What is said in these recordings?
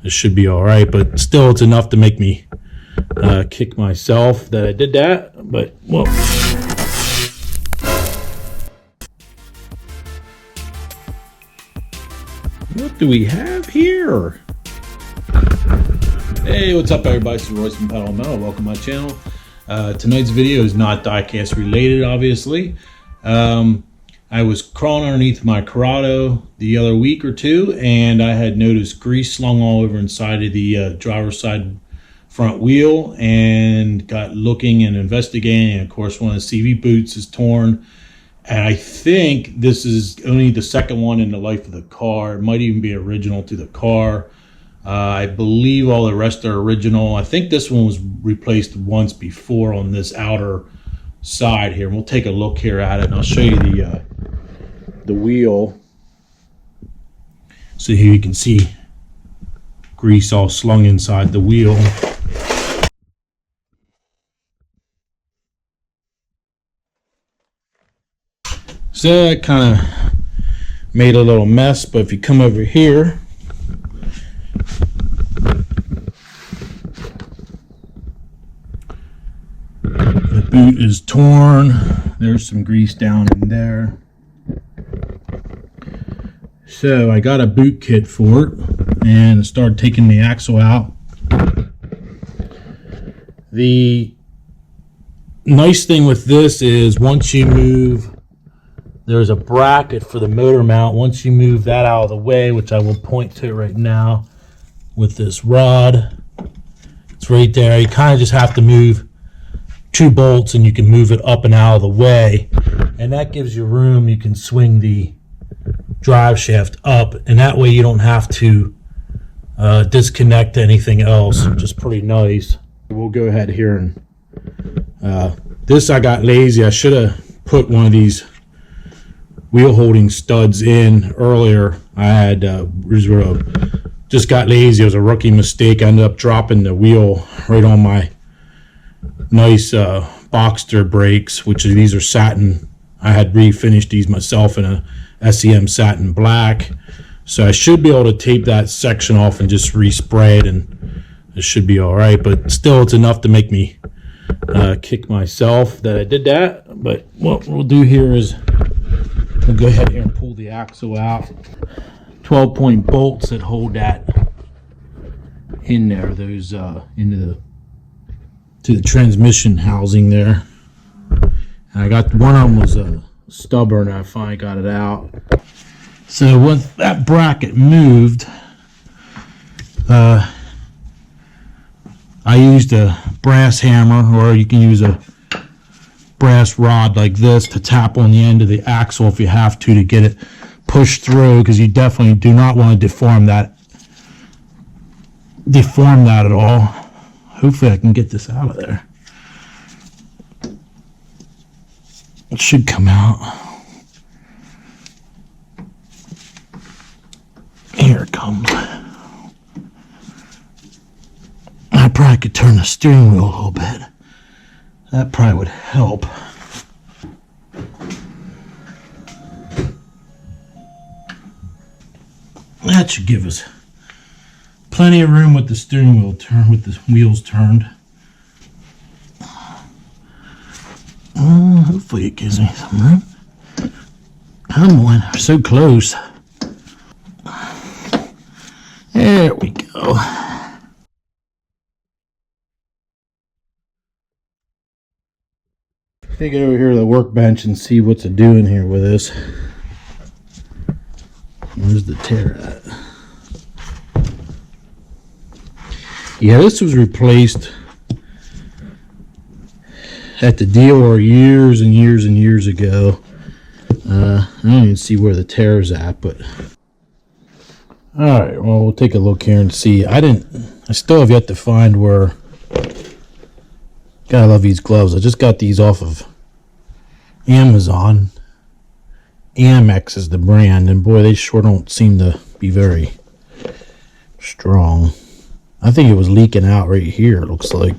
it should be all right. But still, it's enough to make me kick myself that I did that. But well, what do we have here? Hey, what's up, everybody? This is Royce from Pedal Metal. Welcome to my channel. Tonight's video is not diecast related, obviously. I was crawling underneath my Corrado the other week or two, and I had noticed grease slung all over inside of the driver's side front wheel, and got looking and investigating. And of course, one of the CV boots is torn, and I think this is only the second one in the life of the car. It might even be original to the car. I believe all the rest are original. I think this one was replaced once before on this outer side here. We'll take a look here at it, and I'll show you the wheel. So here you can see grease all slung inside the wheel. So that kind of made a little mess, but if you come over here, the boot is torn. There's some grease down in there. So I got a boot kit for it and started taking the axle out. The nice thing with this is once you move, there's a bracket for the motor mount. Once you move that out of the way, which I will point to right now with this rod, it's right there. You kind of just have to move 2 bolts and you can move it up and out of the way, and that gives you room. You can swing the drive shaft up, and that way you don't have to disconnect anything else, which is pretty nice. We'll go ahead here and this I got lazy. I should have put one of these wheel holding studs in earlier. I had just got lazy. It was a rookie mistake. I ended up dropping the wheel right on my nice Boxster brakes, which these are satin. I had refinished these myself in a SEM satin black, so I should be able to tape that section off and just respray it, and it should be all right. But still, it's enough to make me kick myself that I did that. But what we'll do here is we'll go ahead here and pull the axle out. 12-point bolts that hold that in there, those to the transmission housing there. And I got one of them was stubborn. I finally got it out. So when that bracket moved, I used a brass hammer, or you can use a brass rod like this to tap on the end of the axle if you have to get it pushed through, because you definitely do not want to deform that at all. Hopefully I can get this out of there. It should come out. Here it comes. I probably could turn the steering wheel a little bit. That probably would help. That should give us plenty of room with the steering wheel with the wheels turned. Hopefully it gives me some room. Come on, so close. There we go. Take it over here to the workbench and see what's a doing here with this. Where's the tear at? Yeah, this was replaced at the dealer years and years and years ago. I don't even see where the tear's at, but all right, well, we'll take a look here and see. I still have yet to find where. Gotta love these gloves. I just got these off of Amazon. Amex is the brand, and boy, they sure don't seem to be very strong. I think it was leaking out right here, it looks like.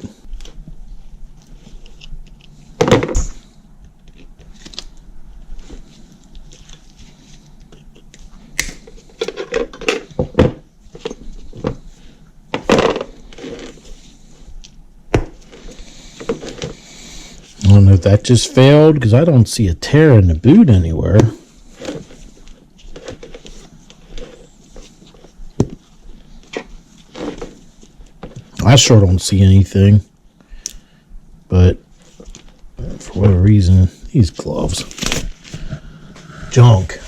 don't know if that just failed because I don't see a tear in the boot anywhere. I sure don't see anything. But for whatever reason, these gloves. Junk.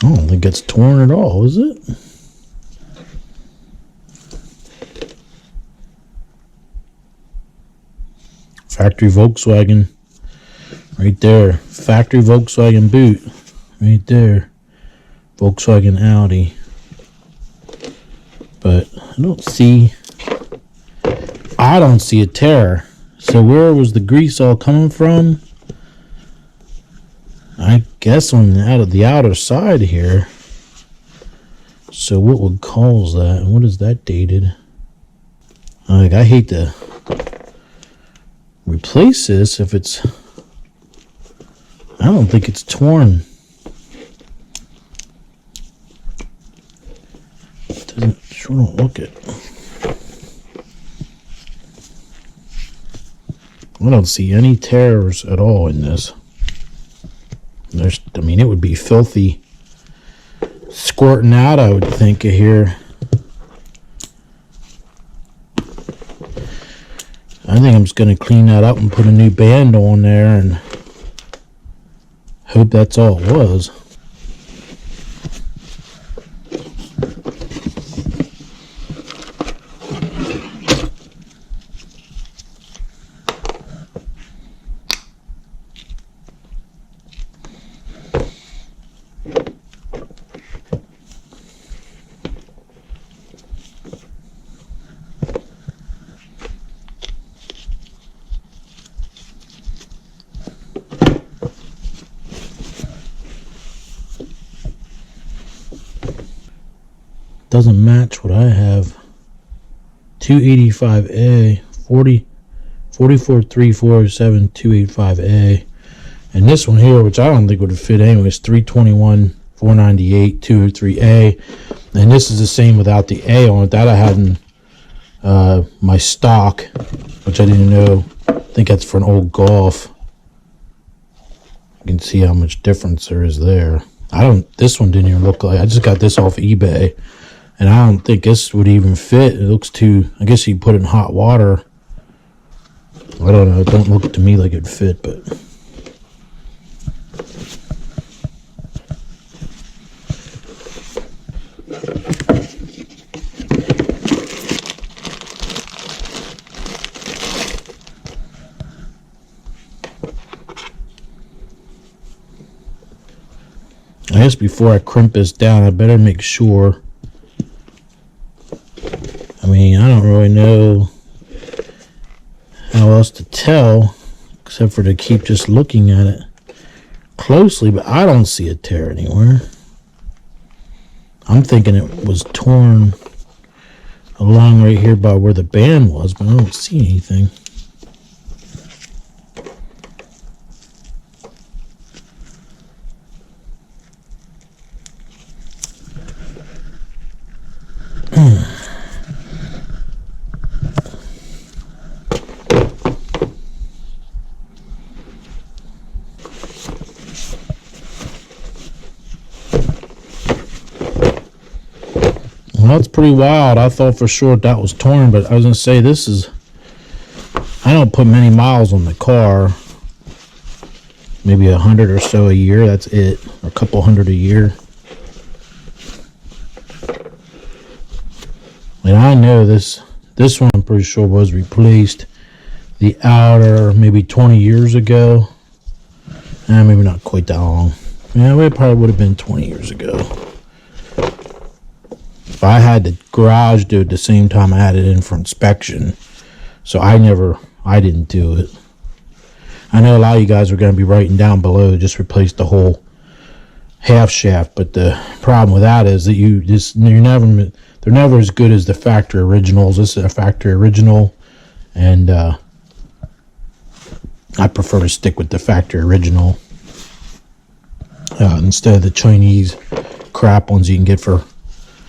I don't think it's torn at all, is it? Factory Volkswagen. Right there. Factory Volkswagen boot. Right there. Volkswagen Audi. But I don't see a tear. So where was the grease all coming from? I guess on the outer side here. So what would cause that? What is that dated? Like, I hate to replace this if it's... I don't think it's torn. It doesn't, sure don't look it. I don't see any tears at all in this. I mean, it would be filthy squirting out, I would think, here. I think I'm just going to clean that up and put a new band on there and hope that's all it was. Doesn't match what I have. 285A 44347 285A, and this one here, which I don't think would have fit anyways, 321 498 203A, and this is the same without the A on it. That I had in my stock, which I didn't know. I think that's for an old Golf. You can see how much difference there is there. This one didn't even look like, I just got this off eBay. And I don't think this would even fit. It looks too, I guess you put it in hot water. I don't know. It don't look to me like it'd fit, but. I guess before I crimp this down, I better make sure. I mean, I don't really know how else to tell, except for to keep just looking at it closely, but I don't see a tear anywhere. I'm thinking it was torn along right here by where the band was, but I don't see anything. Well, that's pretty wild. I thought for sure that was torn, but I was going to say, I don't put many miles on the car. Maybe 100 or so a year, that's it. Or a couple hundred a year. And I know this one I'm pretty sure was replaced. The outer, maybe 20 years ago. Maybe not quite that long. Yeah, it probably would have been 20 years ago. I had the garage do it the same time I had it in for inspection, so I didn't do it. I know a lot of you guys are going to be writing down below, just replace the whole half shaft, but the problem with that is that they're never as good as the factory originals. This is a factory original, and I prefer to stick with the factory original instead of the Chinese crap ones you can get for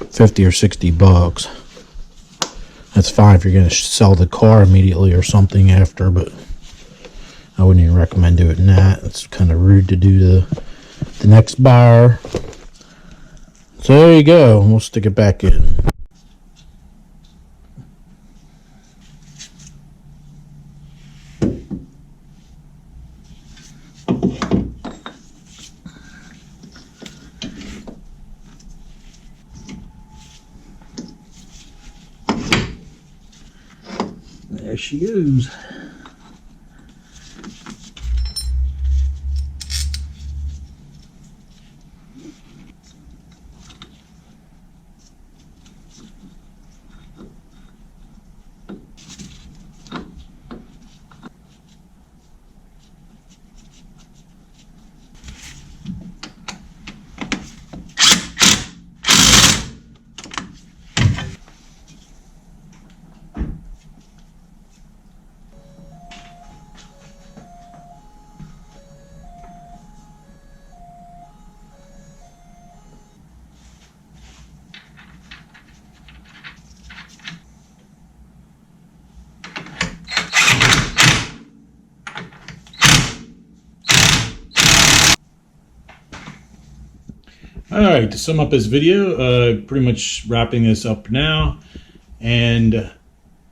50 or 60 bucks. That's fine if you're going to sell the car immediately or something after, but I wouldn't even recommend doing that. It's kind of rude to do to the next buyer. So there you go. We'll stick it back in. There she goes. Alright, to sum up this video, pretty much wrapping this up now, and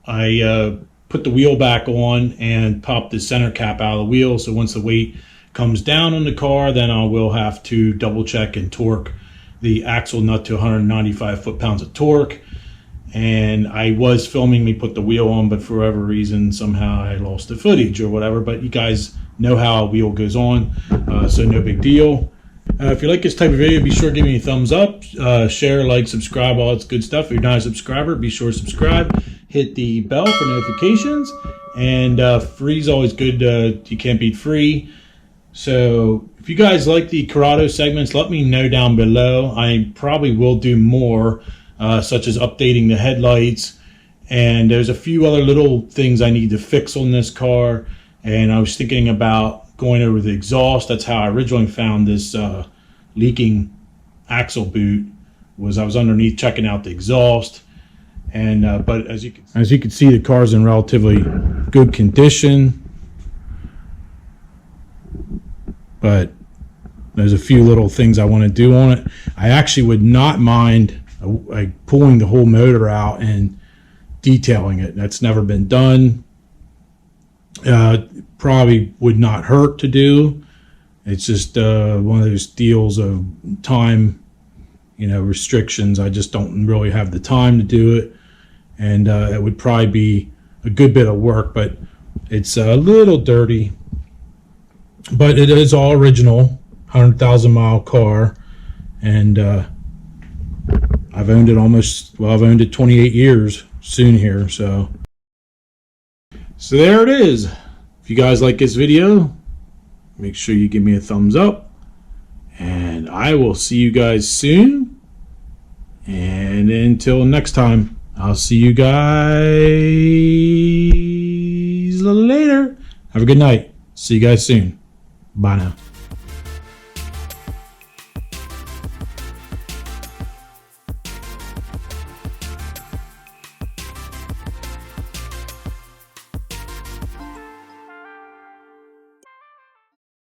I put the wheel back on and popped the center cap out of the wheel, so once the weight comes down on the car, then I will have to double check and torque the axle nut to 195 foot-pounds of torque. And I was filming me put the wheel on, but for whatever reason, somehow I lost the footage or whatever, but you guys know how a wheel goes on, so no big deal. If you like this type of video, be sure to give me a thumbs up, share, like, subscribe, all that good stuff. If you're not a subscriber, be sure to subscribe. Hit the bell for notifications. And free's always good. You can't beat free. So if you guys like the Corrado segments, let me know down below. I probably will do more, such as updating the headlights. And there's a few other little things I need to fix on this car. And I was thinking about going over the exhaust. That's how I originally found this leaking axle boot. Was I was underneath checking out the exhaust, and but as you can see, the car's in relatively good condition. But there's a few little things I want to do on it. I actually would not mind like pulling the whole motor out and detailing it. That's never been done. Probably would not hurt to do. It's just one of those deals of time, restrictions. I just don't really have the time to do it, and it would probably be a good bit of work, but it's a little dirty. But it is all original, 100,000 mile car, and I've owned it I've owned it 28 years soon here, so there it is. If you guys like this video, make sure you give me a thumbs up, and I will see you guys soon. And until next time, I'll see you guys later. Have a good night. See you guys soon. Bye now.